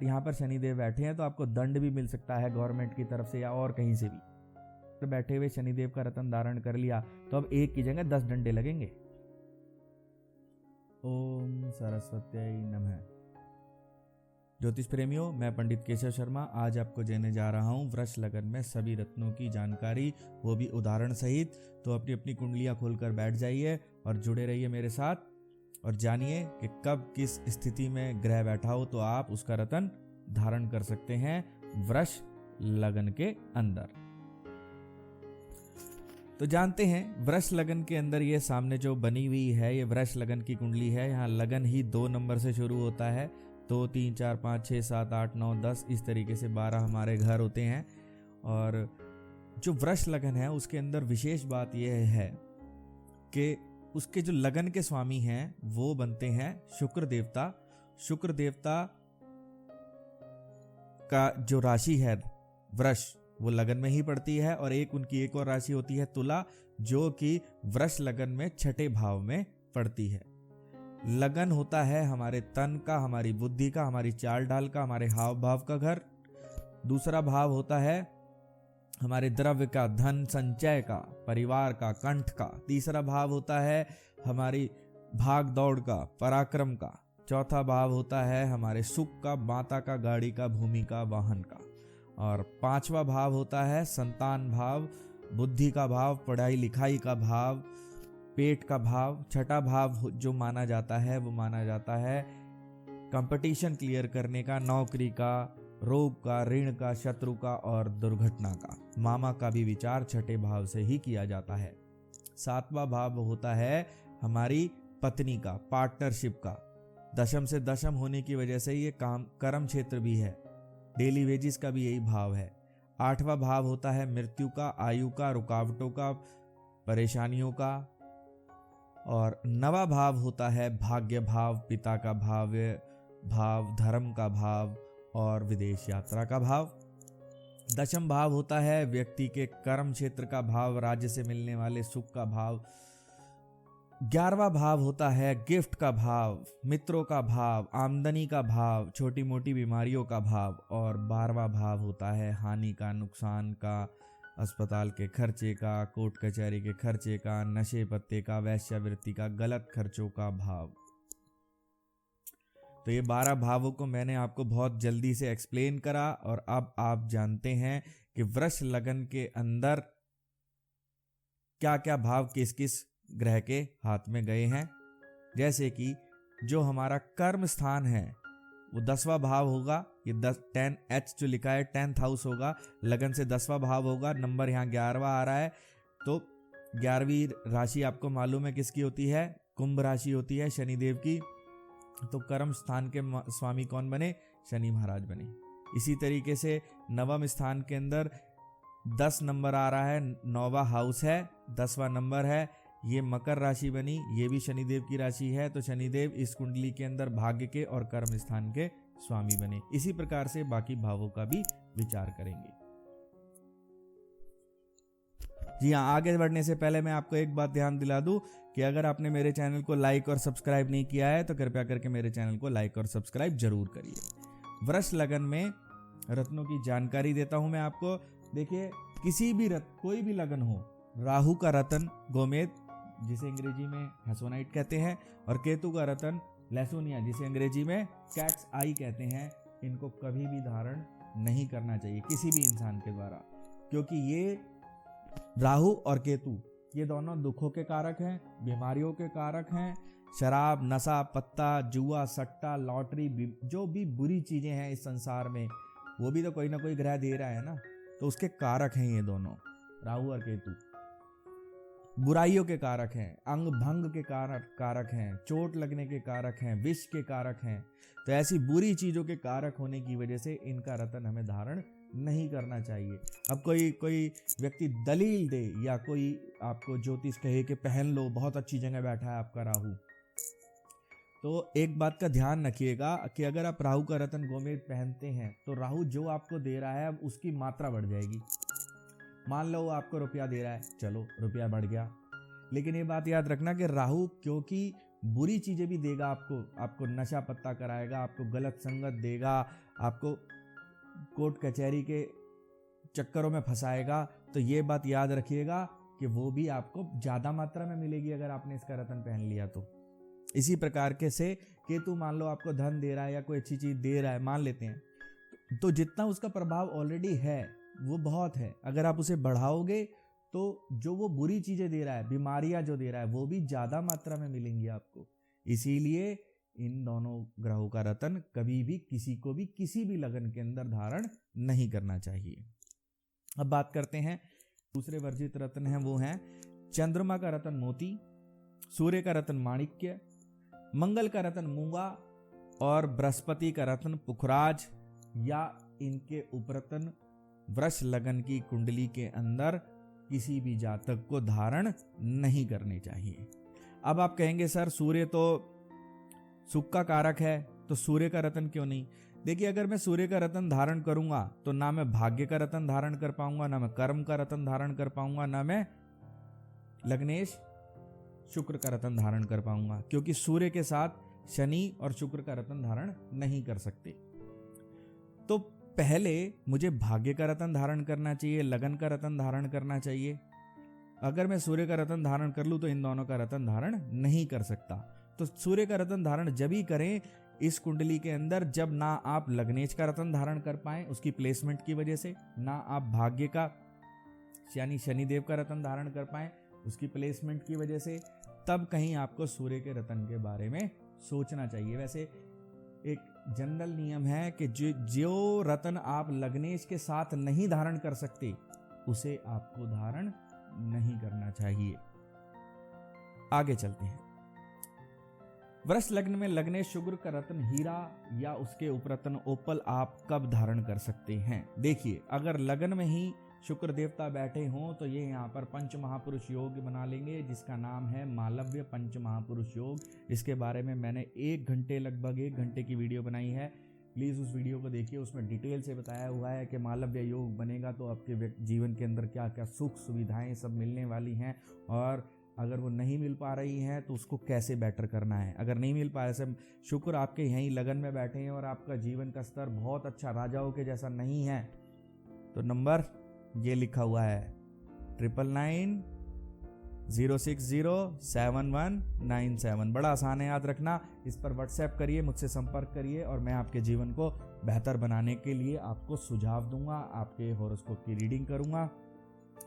यहाँ पर शनिदेव बैठे हैं तो आपको दंड भी मिल सकता है गवर्नमेंट की तरफ से या और कहीं से भी। बैठे हुए शनिदेव का रत्न धारण कर लिया तो अब एक की जगह 10 डंडे लगेंगे। ओम सरस्वत्यै नमः। ज्योतिष प्रेमियों, मैं पंडित केशव शर्मा आज आपको देने जा रहा हूँ वृष लगन में सभी रत्नों की जानकारी, वो भी उदाहरण सहित। तो अपनी अपनी कुंडलियाँ खोलकर बैठ जाइए और जुड़े रहिए मेरे साथ और जानिए कि कब किस स्थिति में ग्रह बैठा हो तो आप उसका रत्न धारण कर सकते हैं वृष लगन के अंदर। तो जानते हैं वृष लगन के अंदर ये सामने जो बनी हुई है ये वृष लगन की कुंडली है। यहाँ लगन ही 2 नंबर से शुरू होता है। 2 3 4 5 6 7 8 9 10 इस तरीके से 12 हमारे घर होते हैं। और जो वृष लगन है उसके अंदर विशेष बात यह है कि उसके जो लगन के स्वामी हैं वो बनते हैं शुक्र देवता। शुक्र देवता का जो राशि है वृष वो लगन में ही पड़ती है। और उनकी एक और राशि होती है तुला, जो कि वृष लगन में 6ठे भाव में पड़ती है। लगन होता है हमारे तन का, हमारी बुद्धि का, हमारी चाल ढाल का, हमारे हाव भाव का घर। दूसरा भाव होता है हमारे द्रव्य का, धन संचय का, परिवार का, कंठ का। तीसरा भाव होता है हमारी भाग दौड़ का, पराक्रम का। चौथा भाव होता है हमारे सुख का, माता का, गाड़ी का, भूमि का, वाहन का। और 5वां भाव होता है संतान भाव, बुद्धि का भाव, पढ़ाई लिखाई का भाव, पेट का भाव। 6ठा भाव जो माना जाता है वो माना जाता है कंपटीशन क्लियर करने का, नौकरी का, रोग का, ऋण का, शत्रु का और दुर्घटना का। मामा का भी विचार 6ठे भाव से ही किया जाता है। 7वां भाव होता है हमारी पत्नी का, पार्टनरशिप का। दशम से दशम होने की वजह से ये कर्म क्षेत्र भी है। डेली वेजिस का भी यही भाव है। 8वां भाव होता है मृत्यु का, आयु का, रुकावटों का, परेशानियों का। और 9वां भाव होता है भाग्य भाव, पिता का भाव, धर्म का भाव और विदेश यात्रा का भाव। 10वां भाव होता है व्यक्ति के कर्म क्षेत्र का भाव, राज्य से मिलने वाले सुख का भाव। 11वां भाव होता है गिफ्ट का भाव, मित्रों का भाव, आमदनी का भाव, छोटी मोटी बीमारियों का भाव। और 12वां भाव होता है हानि का, नुकसान का, अस्पताल के खर्चे का, कोर्ट कचहरी के खर्चे का, नशे पत्ते का, वैश्यावृत्ति का, गलत खर्चों का भाव। तो ये 12 भावों को मैंने आपको बहुत जल्दी से एक्सप्लेन करा। और अब आप जानते हैं कि वृष लगन के अंदर क्या क्या भाव किस किस ग्रह के हाथ में गए हैं। जैसे कि जो हमारा कर्म स्थान है वो 10वां भाव होगा। ये 10 जो लिखा है 10th हाउस होगा। लगन से 10वां भाव होगा। नंबर यहाँ 11वां आ रहा है। तो 11वीं राशि आपको मालूम है किसकी होती है? कुंभ राशि होती है शनिदेव की। तो कर्म स्थान के स्वामी कौन बने? शनि महाराज बने। इसी तरीके से 9वें स्थान के अंदर 10 नंबर आ रहा है, 9वां हाउस है, 10वां नंबर है। ये मकर राशि बनी, ये भी शनिदेव की राशि है। तो शनिदेव इस कुंडली के अंदर भाग्य के और कर्म स्थान के स्वामी बने। इसी प्रकार से बाकी भावों का भी विचार करेंगे। जी हाँ, आगे बढ़ने से पहले मैं आपको एक बात ध्यान दिला दूं कि अगर आपने मेरे चैनल को लाइक और सब्सक्राइब नहीं किया है तो कृपया करके मेरे चैनल को लाइक और सब्सक्राइब जरूर करिए। वृष लगन में रत्नों की जानकारी देता हूं मैं आपको। देखिए, किसी भी कोई भी लगन हो, राहु का रत्न गोमेद, जिसे अंग्रेजी में हेसोनाइट कहते हैं, और केतु का रत्न लेसोनिया, जिसे अंग्रेजी में कैट्स आई कहते हैं, इनको कभी भी धारण नहीं करना चाहिए किसी भी इंसान के द्वारा। क्योंकि ये राहु और केतु ये दोनों दुखों के कारक हैं, बीमारियों के कारक हैं। शराब, नशा, पत्ता, जुआ, सट्टा, लॉटरी, जो भी बुरी चीजें हैं इस संसार में, वो भी तो कोई ना कोई ग्रह दे रहा है ना। तो उसके कारक हैं ये दोनों, राहु और केतु। बुराइयों के कारक हैं, अंग भंग के कारक हैं, चोट लगने के कारक हैं, विष के कारक हैं। तो ऐसी बुरी चीजों के कारक होने की वजह से इनका रत्न हमें धारण नहीं करना चाहिए। अब कोई व्यक्ति दलील दे या कोई आपको ज्योतिष कहे कि पहन लो, बहुत अच्छी जगह बैठा है आपका राहु, तो एक बात का ध्यान रखिएगा कि अगर आप राहु का रत्न गोमेद पहनते हैं तो राहु जो आपको दे रहा है अब उसकी मात्रा बढ़ जाएगी। मान लो वो आपको रुपया दे रहा है, चलो रुपया बढ़ गया, लेकिन ये बात याद रखना कि राहु क्योंकि बुरी चीजें भी देगा, आपको नशा पत्ता कराएगा, आपको गलत संगत देगा, आपको कोर्ट कचहरी के चक्करों में फंसाएगा, तो ये बात याद रखिएगा कि वो भी आपको ज़्यादा मात्रा में मिलेगी अगर आपने इसका रत्न पहन लिया तो। इसी प्रकार के से केतु मान लो आपको धन दे रहा है या कोई अच्छी चीज़ दे रहा है, मान लेते हैं, तो जितना उसका प्रभाव ऑलरेडी है वो बहुत है। अगर आप उसे बढ़ाओगे तो जो वो बुरी चीज़ें दे रहा है, बीमारियां जो दे रहा है, वो भी ज़्यादा मात्रा में मिलेंगी आपको। इसीलिए इन दोनों ग्रहों का रत्न कभी भी किसी को भी किसी भी लगन के अंदर धारण नहीं करना चाहिए। अब बात करते हैं दूसरे वर्जित रत्न हैं, वो हैं चंद्रमा का रत्न मोती, सूर्य का रत्न माणिक्य, मंगल का रत्न मूंगा और बृहस्पति का रत्न पुखराज या इनके उपरत्न वृष लगन की कुंडली के अंदर किसी भी जातक को धारण नहीं करने चाहिए। अब आप कहेंगे सर सूर्य तो सुख का कारक है, तो सूर्य का रत्न क्यों नहीं? देखिए, अगर मैं सूर्य का रत्न धारण करूंगा तो ना मैं भाग्य का रत्न धारण कर पाऊंगा, ना मैं कर्म का रत्न धारण कर पाऊंगा, ना मैं लग्नेश शुक्र का रत्न धारण कर पाऊंगा, क्योंकि सूर्य के साथ शनि और शुक्र का रत्न धारण नहीं कर सकते। तो पहले मुझे भाग्य का रत्न धारण करना चाहिए, लगन का रत्न धारण करना चाहिए। अगर मैं सूर्य का रत्न धारण कर लूं तो इन दोनों का रत्न धारण नहीं कर सकता। तो सूर्य का रत्न धारण जब ही करें इस कुंडली के अंदर जब ना आप लग्नेश का रत्न धारण कर पाए उसकी प्लेसमेंट की वजह से, ना आप भाग्य का यानी शनिदेव का रत्न धारण कर पाए उसकी प्लेसमेंट की वजह से, तब कहीं आपको सूर्य के रत्न के बारे में सोचना चाहिए। वैसे एक जनरल नियम है कि जो रत्न आप लग्नेश के साथ नहीं धारण कर सकते उसे आपको धारण नहीं करना चाहिए। आगे चलते हैं। वृष लग्न में लग्नेश शुक्र का रत्न हीरा या उसके उपरत्न ओपल आप कब धारण कर सकते हैं? देखिए, अगर लगन में ही शुक्र देवता बैठे हों तो ये यहाँ पर पंच महापुरुष योग बना लेंगे, जिसका नाम है मालव्य पंच महापुरुष योग। इसके बारे में मैंने लगभग एक घंटे की वीडियो बनाई है, प्लीज़ उस वीडियो को देखिए। उसमें डिटेल से बताया हुआ है कि मालव्य योग बनेगा तो आपके जीवन के अंदर क्या क्या सुख सुविधाएं सब मिलने वाली हैं, और अगर वो नहीं मिल पा रही हैं तो उसको कैसे बेटर करना है। अगर नहीं मिल पाए, जैसे शुक्र आपके यहीं लगन में बैठे हैं और आपका जीवन का स्तर बहुत अच्छा राजाओं के जैसा नहीं है, तो नंबर ये लिखा हुआ है 9990607197। बड़ा आसान है याद रखना। इस पर व्हाट्सएप करिए, मुझसे संपर्क करिए और मैं आपके जीवन को बेहतर बनाने के लिए आपको सुझाव दूंगा, आपके हॉरोस्कोप की रीडिंग करूंगा,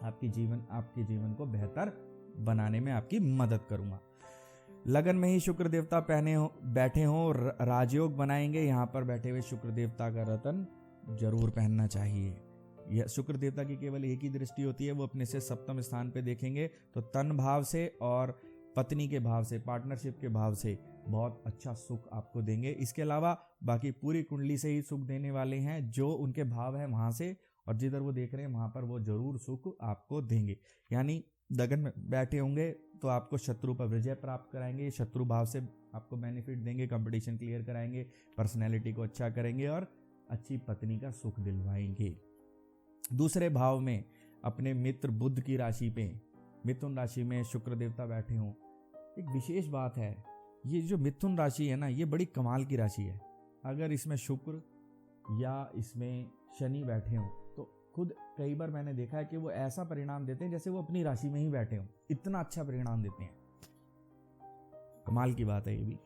आपके जीवन को बेहतर बनाने में आपकी मदद करूंगा। लगन में ही शुक्र देवता बैठे हो राजयोग बनाएंगे। यहाँ पर बैठे हुए शुक्र देवता का रत्न जरूर पहनना चाहिए। यह शुक्र देवता की केवल एक ही दृष्टि होती है, वो अपने से सप्तम स्थान पे देखेंगे तो तन भाव से और पत्नी के भाव से, पार्टनरशिप के भाव से बहुत अच्छा सुख आपको देंगे। इसके अलावा बाकी पूरी कुंडली से ही सुख देने वाले हैं, जो उनके भाव है वहां से और जिधर वो देख रहे हैं वहां पर वो जरूर सुख आपको देंगे। यानी लगन में बैठे होंगे तो आपको शत्रु पर विजय प्राप्त कराएंगे, शत्रु भाव से आपको बेनिफिट देंगे, कंपटीशन क्लियर कराएंगे, पर्सनैलिटी को अच्छा करेंगे और अच्छी पत्नी का सुख दिलवाएंगे। दूसरे भाव में अपने मित्र बुध की राशि पे मिथुन राशि में शुक्र देवता बैठे हों, एक विशेष बात है, ये जो मिथुन राशि है ना, ये बड़ी कमाल की राशि है। अगर इसमें शुक्र या इसमें शनि बैठे हों तो खुद कई बार मैंने देखा है कि वो ऐसा परिणाम देते हैं जैसे वो अपनी राशि में ही बैठे हों, इतना अच्छा परिणाम देते हैं। कमाल की बात है ये भी।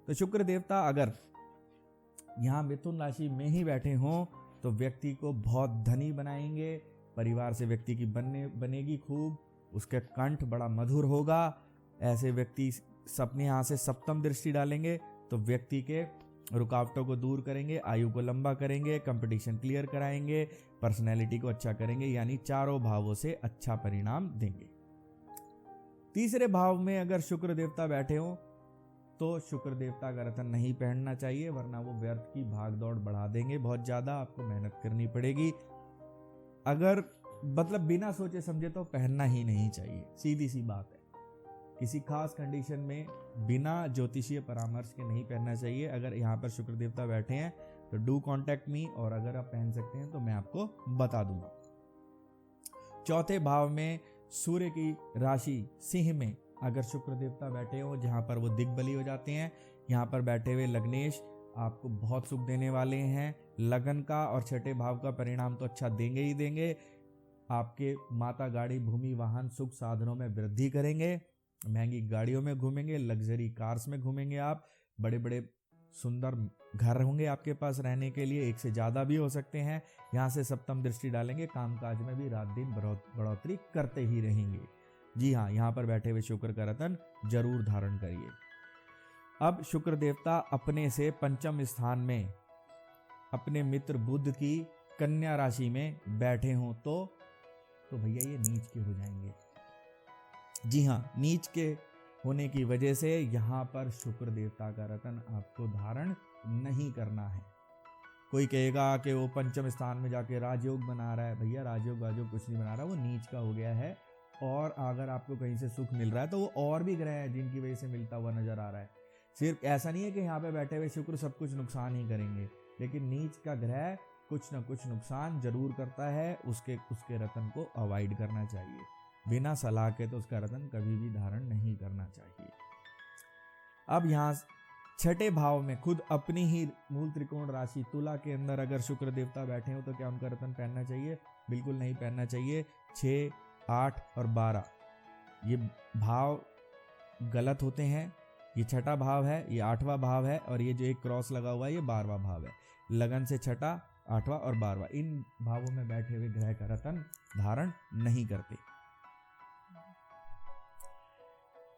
तो शुक्र देवता अगर यहाँ मिथुन राशि में ही बैठे हों तो व्यक्ति को बहुत धनी बनाएंगे, परिवार से व्यक्ति की बनेगी खूब, उसका कंठ बड़ा मधुर होगा। ऐसे व्यक्ति अपने यहाँ से सप्तम दृष्टि डालेंगे तो व्यक्ति के रुकावटों को दूर करेंगे, आयु को लंबा करेंगे, कंपटीशन क्लियर कराएंगे, पर्सनैलिटी को अच्छा करेंगे, यानी चारों भावों से अच्छा परिणाम देंगे। तीसरे भाव में अगर शुक्र देवता बैठे हो तो शुक्र देवता का रत्न नहीं पहनना चाहिए, वरना वो व्यर्थ की भाग दौड़ बढ़ा देंगे, बहुत ज्यादा आपको मेहनत करनी पड़ेगी। अगर मतलब बिना सोचे समझे तो पहनना ही नहीं चाहिए, सीधी सी बात है। किसी खास कंडीशन में बिना ज्योतिषीय परामर्श के नहीं पहनना चाहिए। अगर यहाँ पर शुक्र देवता बैठे हैं तो डू कॉन्टेक्ट मी, और अगर आप पहन सकते हैं तो मैं आपको बता दूंगा। चौथे भाव में सूर्य की राशि सिंह में अगर शुक्र देवता बैठे हो, जहाँ पर वो दिग्बली हो जाते हैं, यहाँ पर बैठे हुए लग्नेश आपको बहुत सुख देने वाले हैं। लगन का और छठे भाव का परिणाम तो अच्छा देंगे ही देंगे। आपके माता, गाड़ी, भूमि, वाहन, सुख साधनों में वृद्धि करेंगे। महंगी गाड़ियों में घूमेंगे, लग्जरी कार्स में घूमेंगे आप। बड़े बड़े सुंदर घर होंगे आपके पास रहने के लिए, एक से ज़्यादा भी हो सकते हैं। यहाँ से सप्तम दृष्टि डालेंगे, कामकाज में भी रात दिन बढ़ोतरी करते ही रहेंगे। जी हाँ, यहाँ पर बैठे हुए शुक्र का रतन जरूर धारण करिए। अब शुक्र देवता अपने से पंचम स्थान में अपने मित्र बुध की कन्या राशि में बैठे हों तो भैया ये नीच के हो जाएंगे। जी हाँ, नीच के होने की वजह से यहाँ पर शुक्र देवता का रतन आपको धारण नहीं करना है। कोई कहेगा कि वो पंचम स्थान में जाके राजयोग बना रहा है। भैया राजयोग वाजयोग कुछ नहीं बना रहा, वो नीच का हो गया है। और अगर आपको कहीं से सुख मिल रहा है तो वो और भी ग्रह है जिनकी वजह से मिलता हुआ नजर आ रहा है। सिर्फ ऐसा नहीं है कि यहाँ पे बैठे हुए शुक्र सब कुछ नुकसान ही करेंगे, लेकिन नीच का ग्रह कुछ ना कुछ नुकसान जरूर करता है। उसके रतन को अवॉइड करना चाहिए। बिना सलाह के तो उसका रतन कभी भी धारण नहीं करना चाहिए। अब यहाँ छठे भाव में खुद अपनी ही मूल त्रिकोण राशि तुला के अंदर अगर शुक्र देवता बैठे हो तो क्या उनका रतन पहनना चाहिए? बिल्कुल नहीं पहनना चाहिए। 6, 8 और 12 ये भाव गलत होते हैं। ये छठा भाव है, ये 8वां भाव है, और ये जो एक क्रॉस लगा हुआ है ये 12वां भाव है। लगन से छठा, 8वां और 12वां इन भावों में बैठे हुए ग्रह का रतन धारण नहीं करते।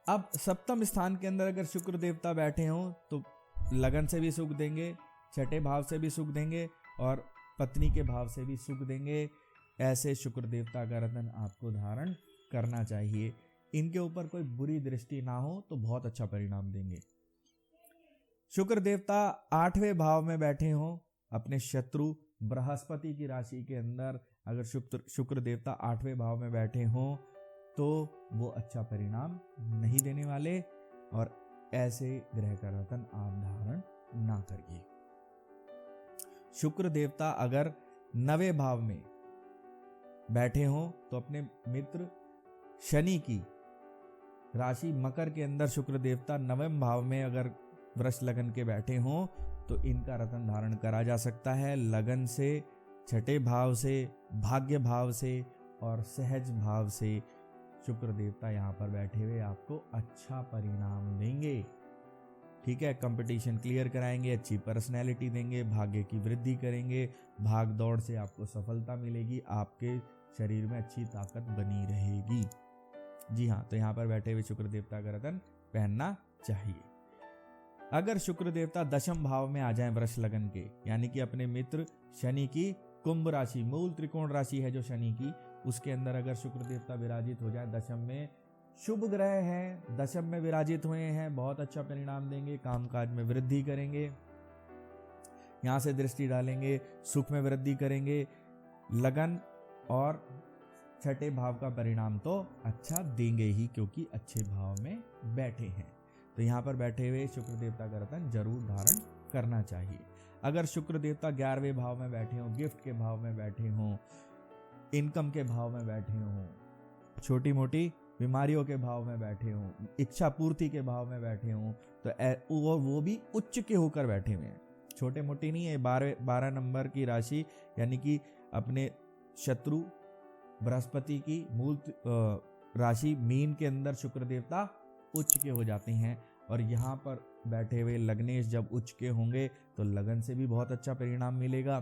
अब सप्तम स्थान के अंदर अगर शुक्र देवता बैठे हों तो लगन से भी सुख देंगे, छठे भाव से भी सुख देंगे और पत्नी के भाव से भी सुख देंगे। ऐसे शुक्र देवता का रतन आपको धारण करना चाहिए। इनके ऊपर कोई बुरी दृष्टि ना हो तो बहुत अच्छा परिणाम देंगे। शुक्र देवता 8वें भाव में बैठे हों अपने शत्रु बृहस्पति की राशि के अंदर, अगर शुक्र देवता 8वें भाव में बैठे हों तो वो अच्छा परिणाम नहीं देने वाले, और ऐसे ग्रह का रतन आप धारण ना करिए। शुक्र देवता अगर 9वें भाव में बैठे हों तो अपने मित्र शनि की राशि मकर के अंदर शुक्र देवता 9वें भाव में अगर वृष लगन के बैठे हों तो इनका रतन धारण करा जा सकता है। लगन से, छठे भाव से, भाग्य भाव से और सहज भाव से शुक्र देवता यहाँ पर बैठे हुए आपको अच्छा परिणाम देंगे। ठीक है, कंपटीशन क्लियर कराएंगे, अच्छी पर्सनैलिटी देंगे, भाग्य की वृद्धि करेंगे, भाग दौड़ से आपको सफलता मिलेगी, आपके शरीर में अच्छी ताकत बनी रहेगी। जी हाँ, तो यहाँ पर बैठे हुए शुक्र देवता का रतन पहनना चाहिए। अगर शुक्र देवता 10वें भाव में आ जाएं वृष लगन के, यानी कि अपने मित्र शनि की कुंभ राशि, मूल त्रिकोण राशि है जो शनि की, उसके अंदर अगर शुक्र देवता विराजित हो जाए 10वें में, शुभ ग्रह हैं, 10वें में विराजित हुए हैं, बहुत अच्छा परिणाम देंगे, कामकाज में वृद्धि करेंगे, यहाँ से दृष्टि डालेंगे, सुख में वृद्धि करेंगे। लगन और छठे भाव का परिणाम तो अच्छा देंगे ही, क्योंकि अच्छे भाव में बैठे हैं। तो यहाँ पर बैठे हुए शुक्र देवता का रतन जरूर धारण करना चाहिए। अगर शुक्र देवता 11वें भाव में बैठे हों, गिफ्ट के भाव में बैठे हों, इनकम के भाव में बैठे हों, छोटी मोटी बीमारियों के भाव में बैठे हों, इच्छा पूर्ति के भाव में बैठे हों, तो वो भी उच्च के होकर बैठे हुए हैं, छोटे मोटी नहीं है। 12 नंबर की राशि यानी कि अपने शत्रु बृहस्पति की मूल राशि मीन के अंदर शुक्र देवता उच्च के हो जाते हैं, और यहाँ पर बैठे हुए लग्नेश जब उच्च के होंगे तो लगन से भी बहुत अच्छा परिणाम मिलेगा।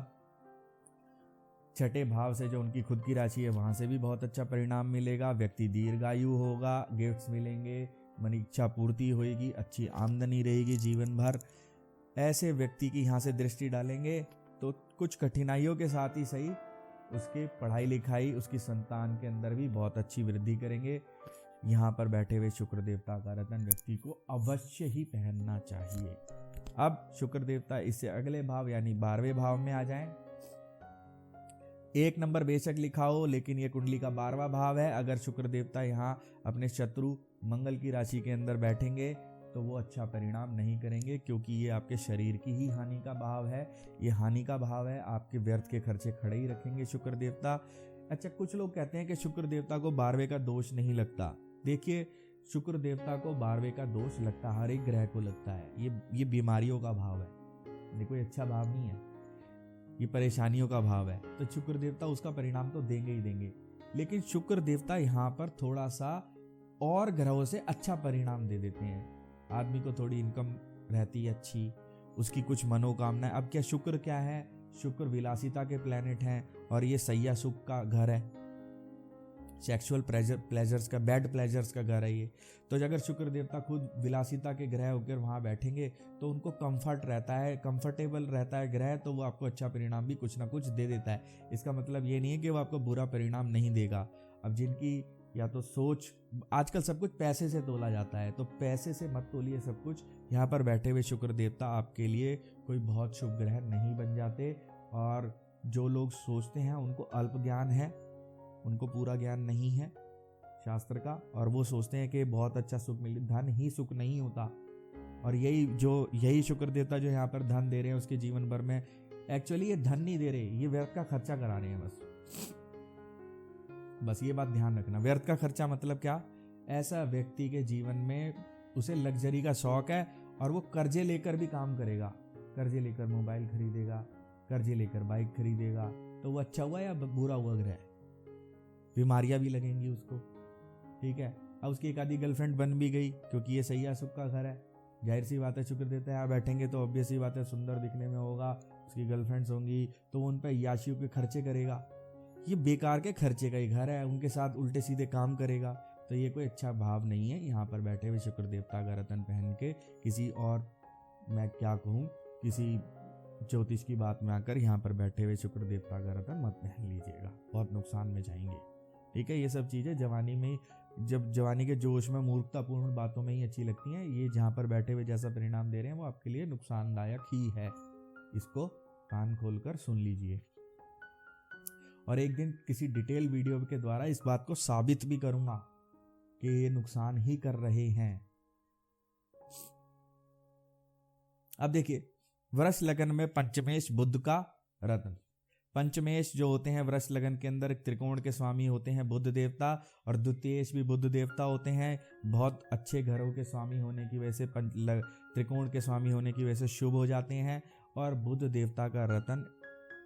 छठे भाव से जो उनकी खुद की राशि है वहां से भी बहुत अच्छा परिणाम मिलेगा। व्यक्ति दीर्घायु होगा, गिफ्ट्स मिलेंगे, मन इच्छा पूर्ति होगी, अच्छी आमदनी रहेगी जीवन भर। ऐसे व्यक्ति की यहाँ से दृष्टि डालेंगे तो कुछ कठिनाइयों के साथ ही सही उसके पढ़ाई लिखाई, उसकी संतान के अंदर भी बहुत अच्छी वृद्धि करेंगे। यहाँ पर बैठे हुए शुक्र देवता का रतन व्यक्ति को अवश्य ही पहनना चाहिए। अब शुक्र देवता इससे अगले भाव यानी 12वें भाव में आ जाएं। 1 नंबर बेशक लिखा हो, लेकिन ये कुंडली का 12वां भाव है। अगर शुक्र देवता यहाँ अपने शत्रु मंगल की राशि के अंदर बैठेंगे तो वो अच्छा परिणाम नहीं करेंगे, क्योंकि ये आपके शरीर की ही हानि का भाव है। ये हानि का भाव है, आपके व्यर्थ के खर्चे खड़े ही रखेंगे शुक्र देवता। अच्छा, कुछ लोग कहते हैं कि शुक्र देवता को 12वें का दोष नहीं लगता। देखिए, शुक्र देवता को 12वें का दोष लगता, हर एक ग्रह को लगता है। ये बीमारियों का भाव है। ये कोई अच्छा भाव नहीं है, ये परेशानियों का भाव है। तो शुक्र देवता उसका परिणाम तो देंगे ही देंगे, लेकिन शुक्र देवता यहाँ पर थोड़ा सा और ग्रहों से अच्छा परिणाम दे देते हैं। आदमी को थोड़ी इनकम रहती है अच्छी, उसकी कुछ मनोकामनाएं। अब क्या शुक्र क्या है, शुक्र विलासिता के प्लेनेट हैं और ये सैया सुख का घर है, सेक्सुअल प्लेजर्स का, बैड प्लेजर्स का घर है ये। तो अगर शुक्र देवता खुद विलासिता के ग्रह होकर वहाँ बैठेंगे तो उनको कंफर्ट रहता है, कंफर्टेबल रहता है ग्रह, तो वो आपको अच्छा परिणाम भी कुछ ना कुछ दे देता है। इसका मतलब ये नहीं है कि वो आपको बुरा परिणाम नहीं देगा। अब जिनकी या तो सोच, आजकल सब कुछ पैसे से तोला जाता है, तो पैसे से मत तोलिए सब कुछ। यहाँ पर बैठे हुए शुक्र देवता आपके लिए कोई बहुत शुभ ग्रह नहीं बन जाते। और जो लोग सोचते हैं उनको अल्प ज्ञान है, उनको पूरा ज्ञान नहीं है शास्त्र का, और वो सोचते हैं कि बहुत अच्छा सुख मिले। धन ही सुख नहीं होता। और यही शुक्र देवता जो यहाँ पर धन दे रहे हैं उसके जीवन भर में, एक्चुअली ये धन नहीं दे रहे, ये व्यर्थ का खर्चा करा रहे हैं बस ये बात ध्यान रखना। व्यर्थ का खर्चा मतलब क्या, ऐसा व्यक्ति के जीवन में उसे लग्जरी का शौक है और वो कर्जे लेकर भी काम करेगा, कर्जे लेकर मोबाइल खरीदेगा, कर्जे लेकर बाइक खरीदेगा, तो वो अच्छा हुआ या बुरा हुआ ग्रह? बीमारियां भी लगेंगी उसको, ठीक है। अब उसकी एक आधी गर्लफ्रेंड बन भी गई, क्योंकि ये सैया सुख का घर है, जाहिर सी बात है शुक्र देवता यहाँ बैठेंगे तो ऑब्वियस सी बात है सुंदर दिखने में होगा, उसकी गर्लफ्रेंड्स होंगी, तो उन पर याशियों के खर्चे करेगा। ये बेकार के खर्चे का ही घर है, उनके साथ उल्टे सीधे काम करेगा, तो ये कोई अच्छा भाव नहीं है। यहाँ पर बैठे हुए शुक्र देवता का रतन पहन के किसी और, मैं क्या कहूँ, किसी ज्योतिष की बात में आकर यहाँ पर बैठे हुए शुक्र देवता का रतन मत पहन लीजिएगा, बहुत नुकसान में जाएंगे, ठीक है। ये सब चीज़ें जवानी में, जब जवानी के जोश में मूर्खतापूर्ण बातों में ही अच्छी लगती हैं। ये जहाँ पर बैठे हुए जैसा परिणाम दे रहे हैं वो आपके लिए नुकसानदायक ही है, इसको कान खोलकर सुन लीजिए। और एक दिन किसी डिटेल वीडियो के द्वारा इस बात को साबित भी करूंगा कि ये नुकसान ही कर रहे हैं। अब देखिए, वृष लगन में पंचमेश बुध का रत्न, पंचमेश जो होते हैं वृष लगन के अंदर त्रिकोण के स्वामी होते हैं बुध देवता, और द्वितीयेश भी बुध देवता होते हैं। बहुत अच्छे घरों के स्वामी होने की वजह से, त्रिकोण के स्वामी होने की वजह से शुभ हो जाते हैं। और बुध देवता का रतन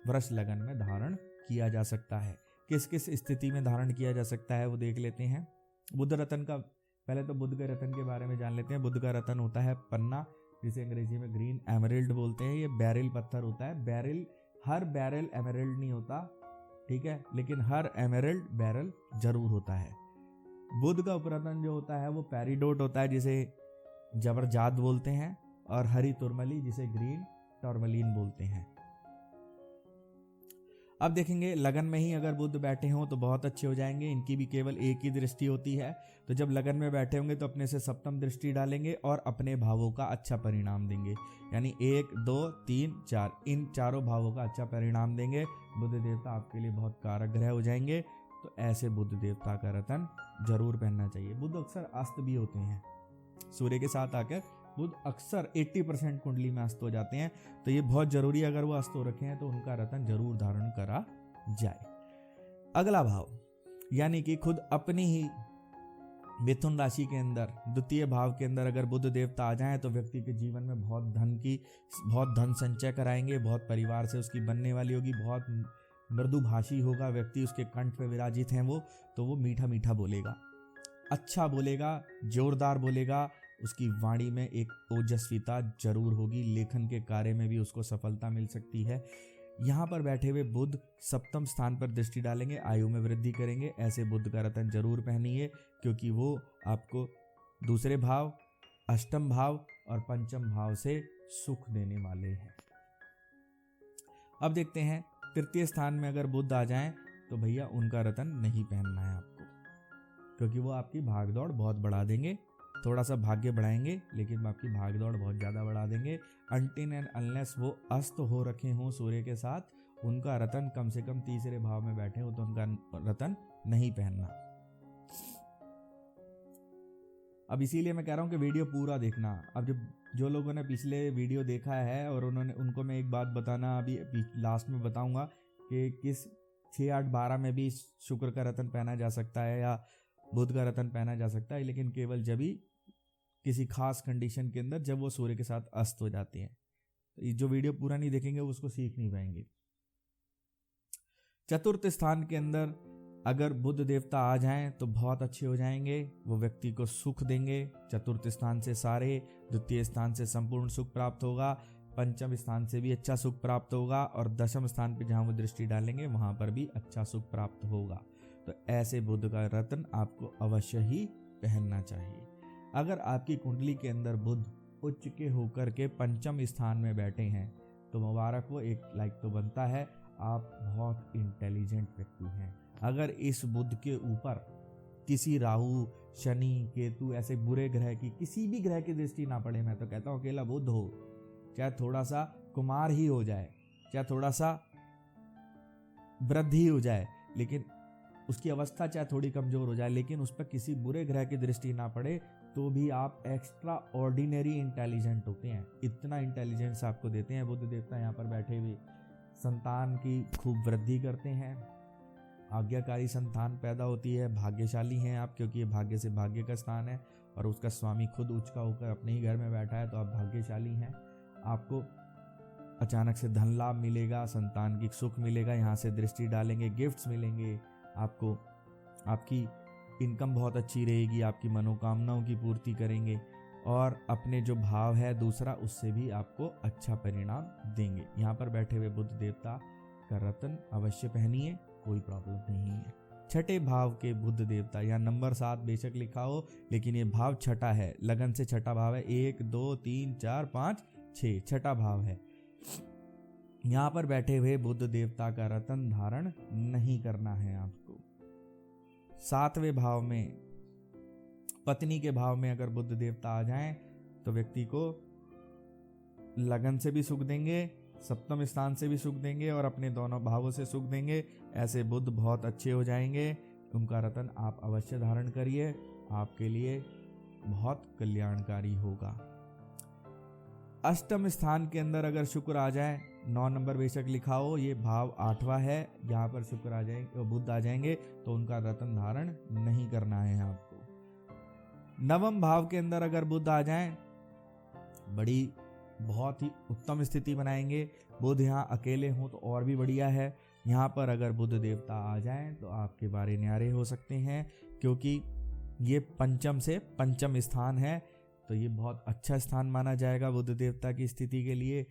वृष लगन में धारण किया जा सकता है। किस किस स्थिति में धारण किया जा सकता है वो देख लेते हैं। बुध रतन का, पहले तो बुध के रतन के बारे में जान लेते हैं। बुध का रतन होता है पन्ना, जिसे अंग्रेजी में ग्रीन एमरल्ड बोलते हैं। ये बैरिल पत्थर होता है। बैरिल, हर बैरल एमरल्ड नहीं होता, ठीक है, लेकिन हर एमरल्ड बैरल जरूर होता है। बुध का उपरतन जो होता है वो पेरिडोट होता है, जिसे जबरजाद बोलते हैं, और हरी तुरमली, जिसे ग्रीन टॉर्मलिन बोलते हैं। अब देखेंगे लगन में ही अगर बुध बैठे हों तो बहुत अच्छे हो जाएंगे। इनकी भी केवल एक ही दृष्टि होती है, तो जब लगन में बैठे होंगे तो अपने से सप्तम दृष्टि डालेंगे और अपने भावों का अच्छा परिणाम देंगे। यानी 1, 2, 3, 4, इन चारों भावों का अच्छा परिणाम देंगे। बुध देवता आपके लिए बहुत कारक ग्रह हो जाएंगे। तो ऐसे बुध देवता का रतन जरूर पहनना चाहिए। बुध अक्सर अस्त भी होते हैं, सूर्य के साथ आकर बुध अक्सर 80% कुंडली में अस्त हो जाते हैं, तो ये बहुत जरूरी है, अगर वो अस्त हो रखे हैं तो उनका रतन जरूर धारण करा जाए। अगला भाव, यानी कि खुद अपनी ही मिथुन राशि के अंदर द्वितीय भाव के अंदर अगर बुध देवता आ जाएं तो व्यक्ति के जीवन में बहुत धन संचय कराएंगे, बहुत परिवार से उसकी बनने वाली होगी, बहुत मृदुभाषी होगा व्यक्ति, उसके कंठ पे विराजित हैं वो, तो वो मीठा मीठा बोलेगा, अच्छा बोलेगा, जोरदार बोलेगा, उसकी वाणी में एक ओजस्विता जरूर होगी, लेखन के कार्य में भी उसको सफलता मिल सकती है। यहाँ पर बैठे हुए बुध सप्तम स्थान पर दृष्टि डालेंगे, आयु में वृद्धि करेंगे। ऐसे बुध का रतन जरूर पहनिए, क्योंकि वो आपको दूसरे भाव, अष्टम भाव और पंचम भाव से सुख देने वाले हैं। अब देखते हैं तृतीय स्थान में अगर बुध आ जाएं तो भैया उनका रतन नहीं पहनना है आपको, क्योंकि वो आपकी भागदौड़ बहुत बढ़ा देंगे। थोड़ा सा भाग्य बढ़ाएंगे लेकिन आपकी भागदौड़ बहुत ज़्यादा बढ़ा देंगे। अनटिल एंड अनलेस वो अस्त हो रखे हों सूर्य के साथ, उनका रतन कम से कम तीसरे भाव में बैठे हो तो उनका रतन नहीं पहनना। अब इसीलिए मैं कह रहा हूँ कि वीडियो पूरा देखना। अब जो लोगों ने पिछले वीडियो देखा है और उनको मैं एक बात बताना अभी लास्ट में बताऊंगा कि किस 6, 8, 12 में भी शुक्र का रतन पहना जा सकता है या बुध का रतन पहना जा सकता है, लेकिन केवल जब ही किसी खास कंडीशन के अंदर, जब वो सूर्य के साथ अस्त हो जाती हैं। तो जो वीडियो पूरा नहीं देखेंगे वो उसको सीख नहीं पाएंगे। चतुर्थ स्थान के अंदर अगर बुध देवता आ जाएं तो बहुत अच्छे हो जाएंगे, वो व्यक्ति को सुख देंगे। चतुर्थ स्थान से सारे, द्वितीय स्थान से संपूर्ण सुख प्राप्त होगा, पंचम स्थान से भी अच्छा सुख प्राप्त होगा और दशम स्थान पे जहां वो दृष्टि डालेंगे वहां पर भी अच्छा सुख प्राप्त होगा। तो ऐसे बुध का रत्न आपको अवश्य ही पहनना चाहिए। अगर आपकी कुंडली के अंदर बुध उच्च के होकर के पंचम स्थान में बैठे हैं तो मुबारक हो, एक लाइक तो बनता है, आप बहुत इंटेलिजेंट व्यक्ति हैं। अगर इस बुध के ऊपर किसी राहु, शनि, केतु ऐसे बुरे ग्रह की, किसी भी ग्रह की दृष्टि ना पड़े, मैं तो कहता हूं अकेला बुध हो, चाहे थोड़ा सा कुमार ही हो जाए, चाहे थोड़ा सा वृद्धि हो जाए, लेकिन उसकी अवस्था चाहे थोड़ी कमजोर हो जाए, लेकिन उस पर किसी बुरे ग्रह की दृष्टि ना पड़े तो भी आप एक्स्ट्रा ऑर्डिनरी इंटेलिजेंट होते हैं। इतना इंटेलिजेंस आपको देते हैं बुध देवता यहाँ पर बैठे हुए। संतान की खूब वृद्धि करते हैं, आज्ञाकारी संतान पैदा होती है, भाग्यशाली हैं आप, क्योंकि ये भाग्य से भाग्य का स्थान है और उसका स्वामी खुद उच्च का होकर अपने ही घर में बैठा है, तो आप भाग्यशाली हैं। आपको अचानक से धन लाभ मिलेगा, संतान की सुख मिलेगा, यहाँ से दृष्टि डालेंगे, गिफ्ट्स मिलेंगे आपको, आपकी इनकम बहुत अच्छी रहेगी, आपकी मनोकामनाओं की पूर्ति करेंगे और अपने जो भाव है दूसरा उससे भी आपको अच्छा परिणाम देंगे। यहाँ पर बैठे हुए बुध देवता का रत्न अवश्य पहनिए, कोई प्रॉब्लम नहीं है। छठे भाव के बुध देवता, या नंबर 7 बेशक लिखा हो लेकिन ये भाव छठा है, लगन से छठा भाव है, 1 2 3 4 5 6 छठा भाव है। यहाँ पर बैठे हुए बुध देवता का रत्न धारण नहीं करना है आपको। 7वें भाव में, पत्नी के भाव में अगर बुध देवता आ जाएं तो व्यक्ति को लगन से भी सुख देंगे, सप्तम स्थान से भी सुख देंगे और अपने दोनों भावों से सुख देंगे। ऐसे बुध बहुत अच्छे हो जाएंगे। उनका रत्न आप अवश्य धारण करिए, आपके लिए बहुत कल्याणकारी होगा। अष्टम स्थान के अंदर अगर शुक्र आ जाए, 9 नंबर बेशक लिखा हो, ये भाव 8वां है, यहाँ पर शुक्र आ जाएंगे, बुध आ जाएंगे तो उनका रत्न धारण नहीं करना है आपको। 9वें भाव के अंदर अगर बुध आ जाए, बड़ी बहुत ही उत्तम स्थिति बनाएंगे। बुध यहाँ अकेले हों तो और भी बढ़िया है। यहाँ पर अगर बुध देवता आ जाएं तो आपके बारे न्यारे हो सकते हैं, क्योंकि ये पंचम से पंचम स्थान है, तो ये बहुत अच्छा स्थान माना जाएगा बुध देवता की स्थिति के लिए।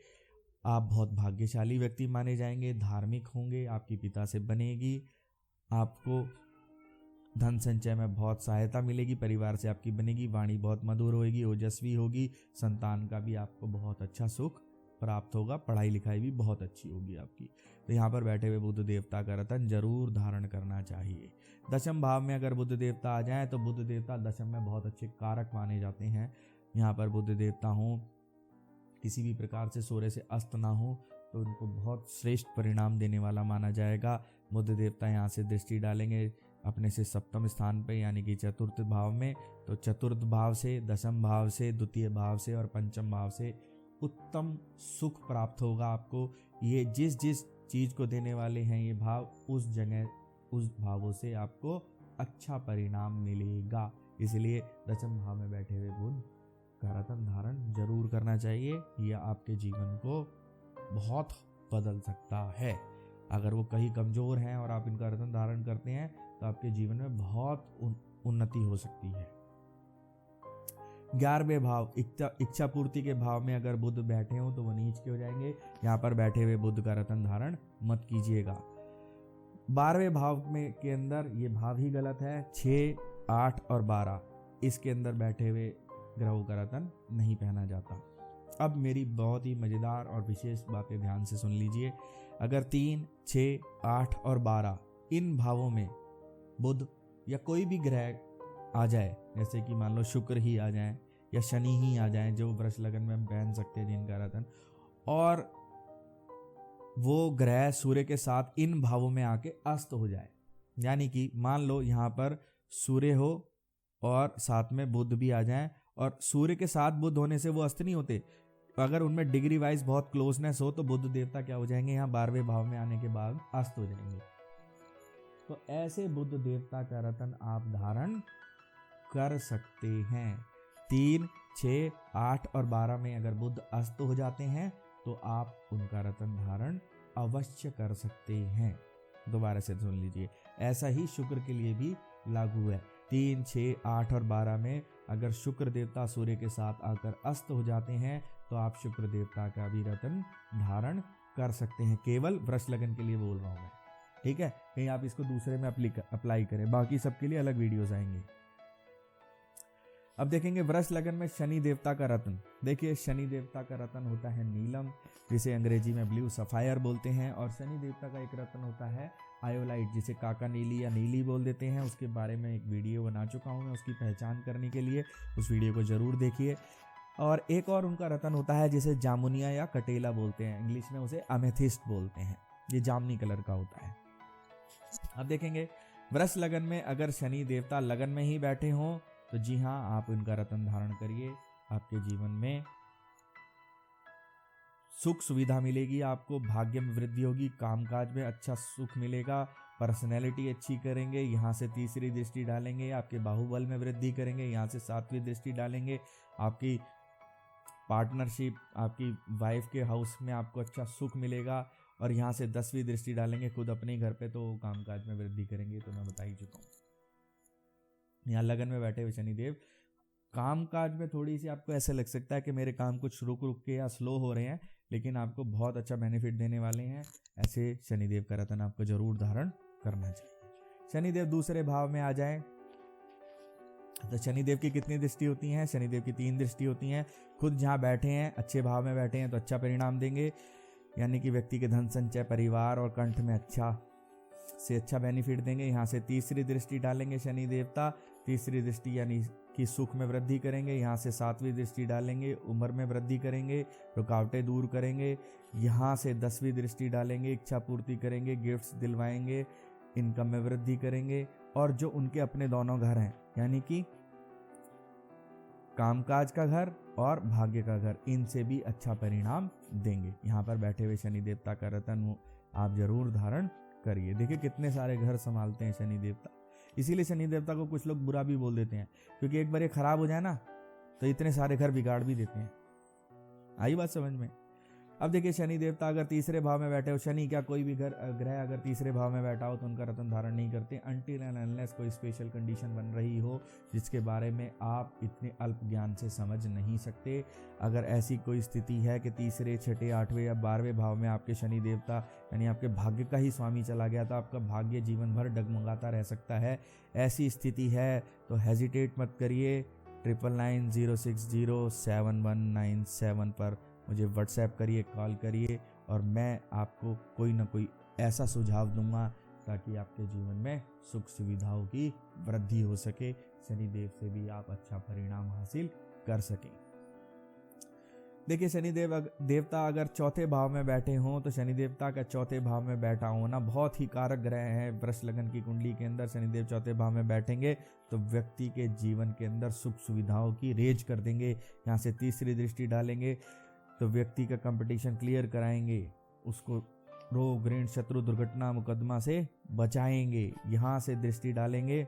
आप बहुत भाग्यशाली व्यक्ति माने जाएंगे, धार्मिक होंगे, आपकी पिता से बनेगी, आपको धन संचय में बहुत सहायता मिलेगी, परिवार से आपकी बनेगी, वाणी बहुत मधुर होगी, ओजस्वी होगी, संतान का भी आपको बहुत अच्छा सुख प्राप्त होगा, पढ़ाई लिखाई भी बहुत अच्छी होगी आपकी। तो यहाँ पर बैठे हुए बुध देवता का रत्न जरूर धारण करना चाहिए। दशम भाव में अगर बुध देवता आ जाए तो बुध देवता दशम में बहुत अच्छे कारक माने जाते हैं। यहाँ पर बुध देवता हो, किसी भी प्रकार से सूर्य से अस्त ना हो तो उनको बहुत श्रेष्ठ परिणाम देने वाला माना जाएगा। बुध देवता यहाँ से दृष्टि डालेंगे अपने से सप्तम स्थान पे, यानी कि चतुर्थ भाव में, तो चतुर्थ भाव से, दशम भाव से, द्वितीय भाव से और पंचम भाव से उत्तम सुख प्राप्त होगा आपको। ये जिस जिस चीज को देने वाले हैं ये भाव, उस जगह उस भावों से आपको अच्छा परिणाम मिलेगा। इसलिए दशम भाव में बैठे हुए बुध का रत्न धारण जरूर करना चाहिए। यह आपके जीवन को बहुत बदल सकता है। अगर वो कहीं कमजोर हैं और आप इनका रत्न धारण करते हैं तो आपके जीवन में बहुत उन्नति हो सकती है। 11वें भाव, इच्छा पूर्ति के भाव में अगर बुध बैठे हो तो वो नीच के हो जाएंगे। यहाँ पर बैठे हुए बुध का रत्न धारण मत कीजिएगा। 12वें भाव में के अंदर ये भाव ही गलत है, 6, 8 और 12, इसके अंदर बैठे हुए ग्रहों का रत्न नहीं पहना जाता। अब मेरी बहुत ही मजेदार और विशेष बातें ध्यान से सुन लीजिए। अगर 3, 6, 8 और 12 इन भावों में बुध या कोई भी ग्रह आ जाए, जैसे कि मान लो शुक्र ही आ जाए या शनि ही आ जाए, जो वृष लगन में हम पहन सकते हैं जिनका रत्न, और वो ग्रह सूर्य के साथ इन भावों में आके अस्त हो जाए, यानी कि मान लो यहाँ पर सूर्य हो और साथ में बुध भी आ जाए, और सूर्य के साथ बुध होने से वो अस्त नहीं होते, अगर उनमें डिग्री वाइज बहुत क्लोजनेस हो तो बुध देवता क्या हो जाएंगे, यहाँ 12वें भाव में आने के बाद अस्त हो जाएंगे। तो ऐसे बुध देवता का रत्न आप धारण कर सकते हैं। 3, 6, 8 और 12 में अगर बुध अस्त हो जाते हैं तो आप उनका रत्न धारण अवश्य कर सकते हैं। दोबारा से सुन लीजिए, ऐसा ही शुक्र के लिए भी लागू है। 3, 6, 8 और 12 में अगर शुक्र देवता सूर्य के साथ आकर अस्त हो जाते हैं तो आप शुक्र देवता का भी रत्न धारण कर सकते हैं। केवल वृष लगन के लिए बोल रहा हूं मैं, ठीक है, कहीं आप इसको दूसरे में अप्लाई करें, बाकी सबके लिए अलग वीडियोस आएंगे। अब देखेंगे वृष लगन में शनि देवता का रत्न। देखिए शनि देवता का रत्न होता है नीलम, जिसे अंग्रेजी में ब्लू सफायर बोलते हैं, और शनि देवता का एक रत्न होता है आयोलाइट, जिसे काका नीली या नीली बोल देते हैं। उसके बारे में एक वीडियो बना चुका हूं मैं, उसकी पहचान करने के लिए उस वीडियो को जरूर देखिए। और एक और उनका रत्न होता है जिसे जामुनिया या कटेला बोलते हैं, इंग्लिश में उसे अमेथिस्ट बोलते हैं, ये जामुनी कलर का होता है। अब देखेंगे वृष लगन में अगर शनि देवता लगन में ही बैठे हों तो जी हाँ, आप उनका रत्न धारण करिए, आपके जीवन में सुख सुविधा मिलेगी, आपको भाग्य में वृद्धि होगी, कामकाज में अच्छा सुख मिलेगा, पर्सनैलिटी अच्छी करेंगे। यहाँ से तीसरी दृष्टि डालेंगे, आपके बाहुबल में वृद्धि करेंगे। यहाँ से 7वीं दृष्टि डालेंगे, आपकी पार्टनरशिप, आपकी वाइफ के हाउस में आपको अच्छा सुख मिलेगा। और यहाँ से 10वीं दृष्टि डालेंगे खुद अपने घर पे, तो कामकाज में वृद्धि करेंगे। तो मैं बता ही चुका हूँ। यहाँ लगन में बैठे हुए शनिदेव कामकाज में थोड़ी सी आपको ऐसे लग सकता है कि मेरे काम कुछ रुक के या स्लो हो रहे हैं, लेकिन आपको बहुत अच्छा बेनिफिट देने वाले हैं। ऐसे शनिदेव का रत्न आपको जरूर धारण करना चाहिए। शनिदेव दूसरे भाव में आ जाए तो शनिदेव की कितनी दृष्टि होती हैं? शनिदेव की 3 दृष्टि होती हैं। खुद जहाँ बैठे हैं, अच्छे भाव में बैठे हैं तो अच्छा परिणाम देंगे, यानी कि व्यक्ति के धन संचय, परिवार और कंठ में अच्छा से अच्छा बेनिफिट देंगे। यहाँ से तीसरी दृष्टि डालेंगे शनि देवता, तीसरी दृष्टि यानी कि सुख में वृद्धि करेंगे। यहाँ से 7वीं दृष्टि डालेंगे, उम्र में वृद्धि करेंगे, रुकावटें दूर करेंगे। यहाँ से 10वीं दृष्टि डालेंगे, इच्छा पूर्ति करेंगे, गिफ्ट्स दिलवाएंगे, इनकम में वृद्धि करेंगे। और जो उनके अपने दोनों घर हैं, यानी कि कामकाज का घर और भाग्य का घर, इनसे भी अच्छा परिणाम देंगे। यहाँ पर बैठे हुए शनि देवता का रत्न आप जरूर धारण करिए। देखिए कितने सारे घर संभालते हैं शनि देवता। इसीलिए शनि देवता को कुछ लोग बुरा भी बोल देते हैं, क्योंकि एक बार ये खराब हो जाए ना तो इतने सारे घर बिगाड़ भी देते हैं। आई बात समझ में? अब देखिए शनि देवता अगर तीसरे भाव में बैठे हो, शनि क्या कोई भी ग्रह अगर तीसरे भाव में बैठा हो तो उनका रत्न धारण नहीं करते, अनटिल एंड अनलेस कोई स्पेशल कंडीशन बन रही हो जिसके बारे में आप इतने अल्प ज्ञान से समझ नहीं सकते। अगर ऐसी कोई स्थिति है कि तीसरे, छठे, 8वें या 12वें भाव में आपके शनि देवता यानी आपके भाग्य का ही स्वामी चला गया तो आपका भाग्य जीवन भर डगमगाता रह सकता है। ऐसी स्थिति है तो हेजिटेट मत करिए, 9990611997 पर मुझे व्हाट्सएप करिए, कॉल करिए और मैं आपको कोई ना कोई ऐसा सुझाव दूंगा ताकि आपके जीवन में सुख सुविधाओं की वृद्धि हो सके, शनिदेव से भी आप अच्छा परिणाम हासिल कर सकें। देखिए शनिदेव देवता अगर चौथे भाव में बैठे हों तो शनि देवता का चौथे भाव में बैठा होना बहुत ही कारक ग्रह है। वृष लगन की कुंडली के अंदर शनिदेव चौथे भाव में बैठेंगे तो व्यक्ति के जीवन के अंदर सुख सुविधाओं की रेज कर देंगे। यहाँ से तीसरी दृष्टि डालेंगे तो व्यक्ति का कंपटीशन क्लियर कराएंगे, उसको रोग, ऋण, शत्रु, दुर्घटना, मुकदमा से बचाएंगे। यहाँ से दृष्टि डालेंगे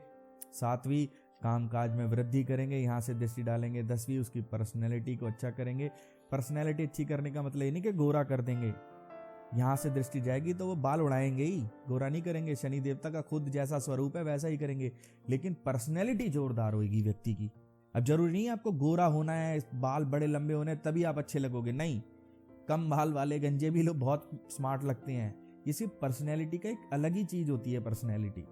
7वीं, कामकाज में वृद्धि करेंगे। यहाँ से दृष्टि डालेंगे 10वीं, उसकी पर्सनैलिटी को अच्छा करेंगे। पर्सनैलिटी अच्छी करने का मतलब ये नहीं कि गोरा कर देंगे, यहाँ से दृष्टि जाएगी तो वो बाल उड़ाएंगे ही, गोरा नहीं करेंगे। शनि देवता का खुद जैसा स्वरूप है वैसा ही करेंगे, लेकिन पर्सनैलिटी जोरदार होगी व्यक्ति की। अब जरूरी नहीं है आपको गोरा होना है, बाल बड़े लंबे होने तभी आप अच्छे लगोगे, नहीं। कम बाल वाले गंजे भी लोग बहुत स्मार्ट लगते हैं। ये सिर्फ पर्सनैलिटी का एक अलग ही चीज होती है, पर्सनैलिटी,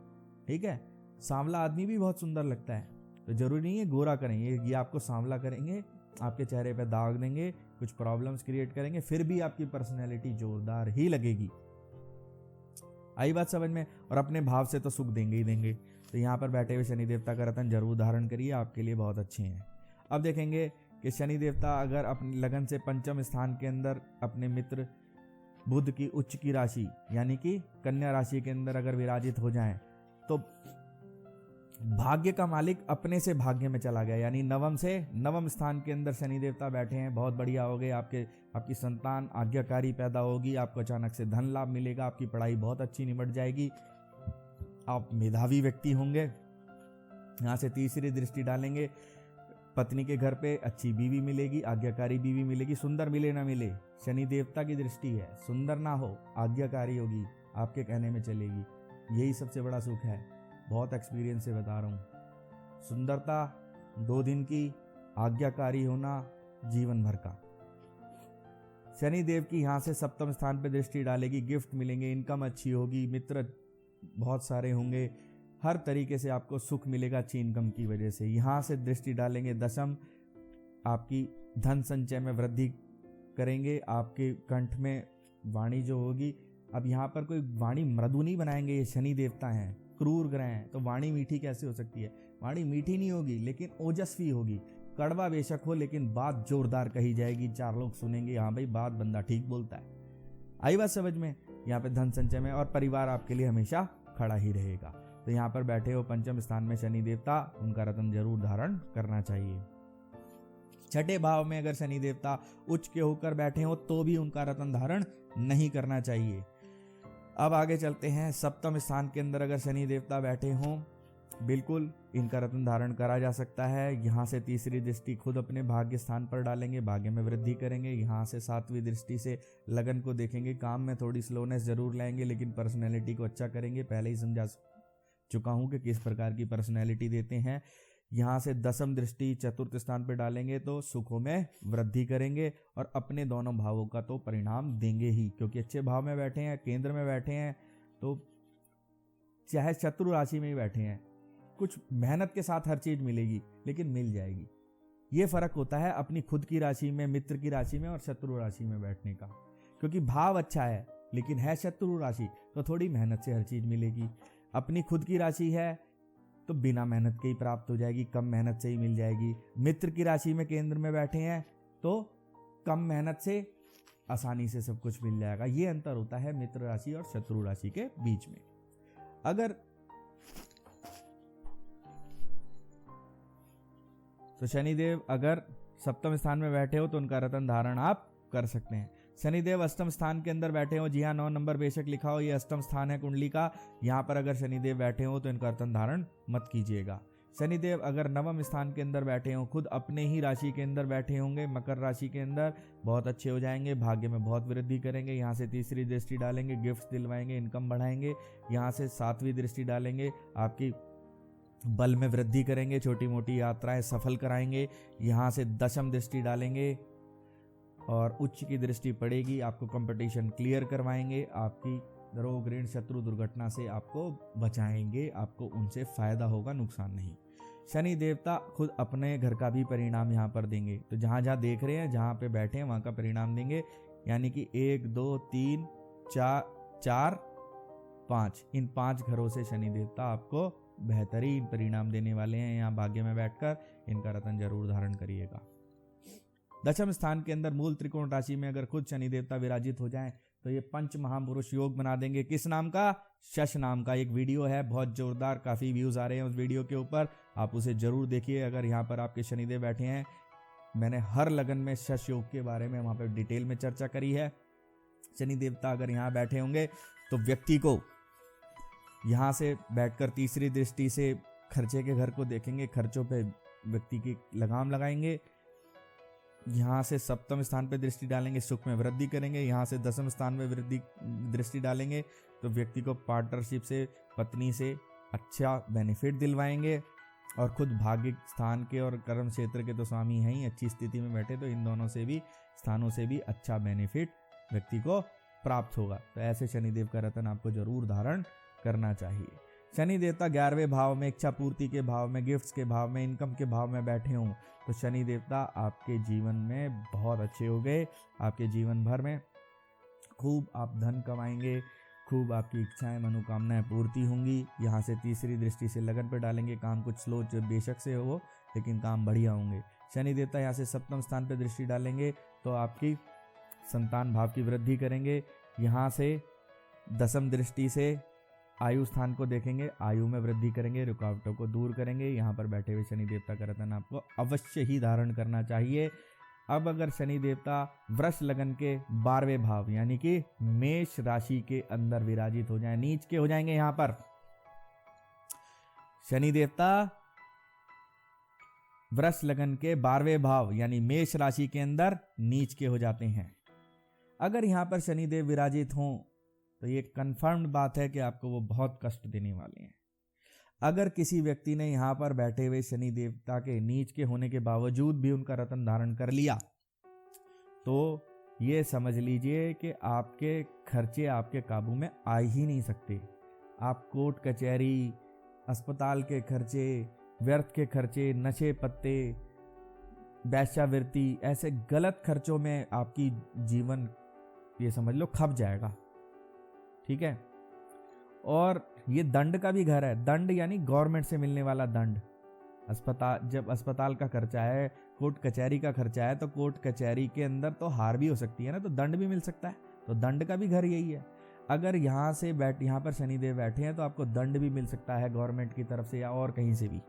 ठीक है। सांवला आदमी भी बहुत सुंदर लगता है, तो जरूरी नहीं है गोरा करेंगे, ये आपको सांवला करेंगे, आपके चेहरे पे दाग देंगे, कुछ प्रॉब्लम्स क्रिएट करेंगे, फिर भी आपकी पर्सनैलिटी जोरदार ही लगेगी। आई बात समझ में? और अपने भाव से तो सुख देंगे ही देंगे। तो यहाँ पर बैठे हुए शनि देवता का रत्न जरूर धारण करिए, आपके लिए बहुत अच्छे हैं। अब देखेंगे कि शनि देवता अगर अपनी लगन से पंचम स्थान के अंदर अपने मित्र बुध की उच्च की राशि यानी कि कन्या राशि के अंदर अगर विराजित हो जाएं तो भाग्य का मालिक अपने से भाग्य में चला गया, यानी नवम से नवम स्थान के अंदर शनि देवता बैठे हैं। बहुत बढ़िया हो गए, आपकी संतान आज्ञाकारी पैदा होगी, आपको अचानक से धन लाभ मिलेगा, आपकी पढ़ाई बहुत अच्छी निबट जाएगी, आप मेधावी व्यक्ति होंगे। यहाँ से तीसरी दृष्टि डालेंगे पत्नी के घर पे अच्छी बीवी मिलेगी, आज्ञाकारी बीवी मिलेगी, सुंदर मिले ना मिले, शनि देवता की दृष्टि है, सुंदर ना हो, आज्ञाकारी होगी, आपके कहने में चलेगी, यही सबसे बड़ा सुख है। बहुत एक्सपीरियंस से बता रहा हूँ। सुंदरता 2 दिन की, आज्ञाकारी होना जीवन भर का। शनि देव की यहाँ से सप्तम स्थान पे दृष्टि डालेगी, गिफ्ट मिलेंगे, इनकम अच्छी होगी, मित्र बहुत सारे होंगे, हर तरीके से आपको सुख मिलेगा अच्छी इनकम की वजह से। यहाँ से दृष्टि डालेंगे दशम, आपकी धन संचय में वृद्धि करेंगे, आपके कंठ में वाणी जो होगी, अब यहाँ पर कोई वाणी मृदु नहीं बनाएंगे, ये शनि देवता हैं, क्रूर ग्रह हैं, तो वाणी मीठी कैसे हो सकती है? वाणी मीठी नहीं होगी लेकिन ओजस्वी होगी, कड़वा बेशक हो लेकिन बात जोरदार कही जाएगी, 4 लोग सुनेंगे, हाँ भाई बात बंदा ठीक बोलता है। आई बात समझ में? यहाँ पे धन संचय में, और परिवार आपके लिए हमेशा खड़ा ही रहेगा। तो यहाँ पर बैठे हो पंचम स्थान में शनि देवता, उनका रत्न जरूर धारण करना चाहिए। छठे भाव में अगर शनि देवता उच्च के होकर बैठे हो तो भी उनका रत्न धारण नहीं करना चाहिए। अब आगे चलते हैं। सप्तम स्थान के अंदर अगर शनि देवता बैठे हों, बिल्कुल इनका रत्न धारण करा जा सकता है। यहाँ से तीसरी दृष्टि खुद अपने भाग्य स्थान पर डालेंगे, भाग्य में वृद्धि करेंगे। यहाँ से सातवीं दृष्टि से लगन को देखेंगे, काम में थोड़ी स्लोनेस जरूर लाएंगे लेकिन पर्सनैलिटी को अच्छा करेंगे। पहले ही समझा चुका हूँ कि किस प्रकार की पर्सनैलिटी देते हैं। यहाँ से दसम दृष्टि चतुर्थ स्थान पर डालेंगे तो सुखों में वृद्धि करेंगे और अपने दोनों भावों का तो परिणाम देंगे ही, क्योंकि अच्छे भाव में बैठे हैं, केंद्र में बैठे हैं, तो चाहे शत्रु राशि में ही बैठे हैं, कुछ मेहनत के साथ हर चीज मिलेगी लेकिन मिल जाएगी। ये फर्क होता है अपनी खुद की राशि में, मित्र की राशि में और शत्रु राशि में बैठने का, क्योंकि भाव अच्छा है लेकिन है शत्रु राशि तो थोड़ी मेहनत से हर चीज मिलेगी। अपनी खुद की राशि है तो बिना मेहनत के ही प्राप्त हो जाएगी, कम मेहनत से ही मिल जाएगी। मित्र की राशि में केंद्र में बैठे हैं तो कम मेहनत से आसानी से सब कुछ मिल जाएगा। ये अंतर होता है मित्र राशि और शत्रु राशि के बीच में। अगर तो शनिदेव अगर सप्तम स्थान में बैठे हो तो उनका रत्न धारण आप कर सकते हैं। शनिदेव अष्टम स्थान के अंदर बैठे हो, जी हाँ 9 नंबर बेशक लिखा हो, ये अष्टम स्थान है कुंडली का। यहाँ पर अगर शनिदेव बैठे हो तो इनका रत्न धारण मत कीजिएगा। शनिदेव अगर नवम स्थान के अंदर बैठे हो, खुद अपने ही राशि के अंदर बैठे होंगे, मकर राशि के अंदर, बहुत अच्छे हो जाएंगे, भाग्य में बहुत वृद्धि करेंगे। यहाँ से तीसरी दृष्टि डालेंगे, गिफ्ट दिलवाएंगे, इनकम बढ़ाएंगे। यहाँ से सातवीं दृष्टि डालेंगे, आपकी बल में वृद्धि करेंगे, छोटी मोटी यात्राएं सफल कराएंगे। यहाँ से दशम दृष्टि डालेंगे और उच्च की दृष्टि पड़ेगी, आपको कंपटीशन क्लियर करवाएंगे, आपकी रोग ऋण शत्रु दुर्घटना से आपको बचाएंगे, आपको उनसे फायदा होगा, नुकसान नहीं। शनि देवता खुद अपने घर का भी परिणाम यहाँ पर देंगे, तो जहाँ जहाँ देख रहे हैं, जहाँ पे बैठे हैं वहाँ का परिणाम देंगे। यानी कि 1 2 3 4 5 इन 5 घरों से शनि देवता आपको बेहतरीन परिणाम देने वाले हैं। यहाँ भाग्य में बैठकर इनका रत्न जरूर धारण करिएगा। दशम स्थान के अंदर मूल त्रिकोण राशि में अगर खुद शनि देवता विराजित हो जाएं तो ये पंच महापुरुष योग बना देंगे। किस नाम का? शश नाम का। एक वीडियो है बहुत जोरदार, काफी व्यूज आ रहे हैं उस वीडियो के ऊपर, आप उसे जरूर देखिए। अगर यहाँ पर आपके शनिदेव बैठे हैं, मैंने हर लगन में शश योग के बारे में वहां पर डिटेल में चर्चा करी है। शनि देवता अगर यहाँ बैठे होंगे तो व्यक्ति को यहाँ से बैठकर तीसरी दृष्टि से खर्चे के घर को देखेंगे, खर्चों पे व्यक्ति की लगाम लगाएंगे। यहाँ से सप्तम स्थान पे दृष्टि डालेंगे, सुख में वृद्धि करेंगे। यहाँ से दसम स्थान में वृद्धि दृष्टि डालेंगे तो व्यक्ति को पार्टनरशिप से, पत्नी से अच्छा बेनिफिट दिलवाएंगे। और खुद भाग्य स्थान के और कर्म क्षेत्र के तो स्वामी हैं ही, अच्छी स्थिति में बैठे तो इन दोनों से भी स्थानों से भी अच्छा बेनिफिट व्यक्ति को प्राप्त होगा। तो ऐसे शनिदेव का रत्न आपको जरूर धारण करना चाहिए। शनि देवता 11वें भाव में, इच्छा पूर्ति के भाव में, गिफ्ट्स के भाव में, इनकम के भाव में बैठे हों तो शनि देवता आपके जीवन में बहुत अच्छे हो गए। आपके जीवन भर में खूब आप धन कमाएंगे, खूब आपकी इच्छाएं मनोकामनाएं पूर्ति होंगी। यहाँ से तीसरी दृष्टि से लगन पर डालेंगे, काम कुछ स्लो बेशक से हो लेकिन काम बढ़िया होंगे। शनि देवता यहाँ से सप्तम स्थान पर दृष्टि डालेंगे तो आपकी संतान भाव की वृद्धि करेंगे। यहाँ से दसम दृष्टि से आयु स्थान को देखेंगे, आयु में वृद्धि करेंगे, रुकावटों को दूर करेंगे। यहाँ पर बैठे हुए शनि देवता का रत्न आपको अवश्य ही धारण करना चाहिए। अब अगर शनि देवता वृष लगन के 12वें भाव यानी कि मेष राशि के अंदर विराजित हो जाए, नीच के हो जाएंगे। यहाँ पर शनि देवता वृष लगन के 12वें भाव यानी मेष राशि के अंदर नीच के हो जाते हैं। अगर यहाँ पर शनिदेव विराजित हों तो ये कंफर्म्ड बात है कि आपको वो बहुत कष्ट देने वाले हैं। अगर किसी व्यक्ति ने यहाँ पर बैठे हुए शनि देवता के नीच के होने के बावजूद भी उनका रत्न धारण कर लिया तो ये समझ लीजिए कि आपके खर्चे आपके काबू में आ ही नहीं सकते। आप कोर्ट कचहरी, अस्पताल के खर्चे, व्यर्थ के खर्चे, नशे पत्ते, वेश्यावृत्ति, ऐसे गलत खर्चों में आपकी जीवन ये समझ लो खप जाएगा। ठीक है। और ये दंड का भी घर है। दंड यानी गवर्नमेंट से मिलने वाला दंड। जब अस्पताल का खर्चा है, कोर्ट कचहरी का खर्चा है, तो कोर्ट कचहरी के अंदर तो हार भी हो सकती है ना, तो दंड भी मिल सकता है। तो दंड का भी घर यही है। अगर यहाँ पर शनिदेव बैठे हैं तो आपको दंड भी मिल सकता है गवर्नमेंट की तरफ से या और कहीं से भी।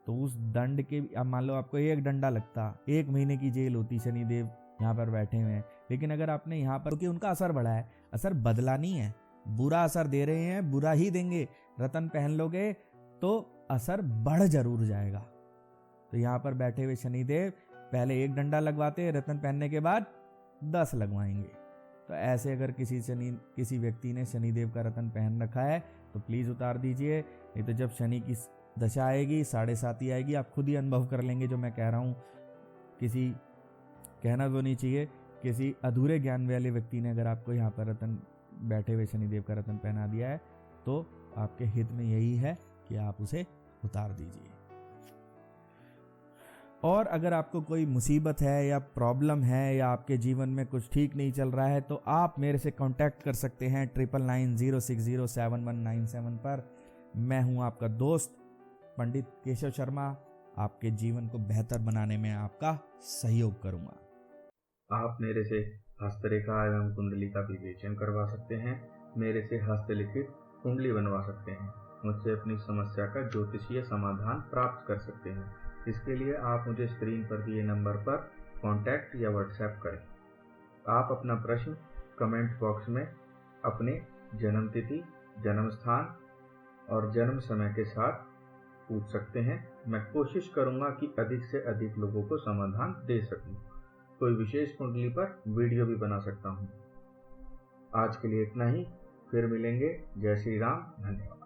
तो उस दंड के, अब मान लो आपको एक डंडा लगता, 1 महीने की जेल होती, शनिदेव यहाँ पर बैठे हुए हैं। लेकिन अगर आपने यहाँ पर, क्योंकि उनका असर बढ़ा है, असर बदला नहीं है, बुरा असर दे रहे हैं, बुरा ही देंगे। रतन पहन लोगे तो असर बढ़ जरूर जाएगा। तो यहाँ पर बैठे हुए शनिदेव पहले 1 डंडा लगवाते, रतन पहनने के बाद 10 लगवाएंगे। तो ऐसे अगर किसी व्यक्ति ने शनिदेव का रतन पहन रखा है तो प्लीज उतार दीजिए, नहीं तो जब शनि की दशा आएगी, 7.5 आएगी, आप खुद ही अनुभव कर लेंगे जो मैं कह रहा हूँ। किसी कहना तो नहीं चाहिए, किसी अधूरे ज्ञान वाले व्यक्ति ने अगर आपको यहाँ पर रतन, बैठे हुए शनिदेव का रतन पहना दिया है तो आपके हित में यही है कि आप उसे उतार दीजिए। और अगर आपको कोई मुसीबत है या प्रॉब्लम है या आपके जीवन में कुछ ठीक नहीं चल रहा है तो आप मेरे से कांटेक्ट कर सकते हैं 9990607197 पर। मैं हूं आपका दोस्त पंडित केशव शर्मा, आपके जीवन को बेहतर बनाने में आपका सहयोग करूंगा। आप मेरे से हस्तरेखा एवं कुंडली का विवेचन करवा सकते हैं, मेरे से हस्तलिखित कुंडली बनवा सकते हैं, मुझसे अपनी समस्या का ज्योतिषीय समाधान प्राप्त कर सकते हैं। इसके लिए आप मुझे स्क्रीन पर दिए नंबर पर कांटेक्ट या व्हाट्सएप करें। आप अपना प्रश्न कमेंट बॉक्स में अपने जन्म तिथि, जन्म स्थान और जन्म समय के साथ पूछ सकते हैं। मैं कोशिश करूंगा कि अधिक से अधिक लोगों को समाधान दे सकूं। कोई विशेष कुंडली पर वीडियो भी बना सकता हूं। आज के लिए इतना ही, फिर मिलेंगे। जय श्री राम। धन्यवाद।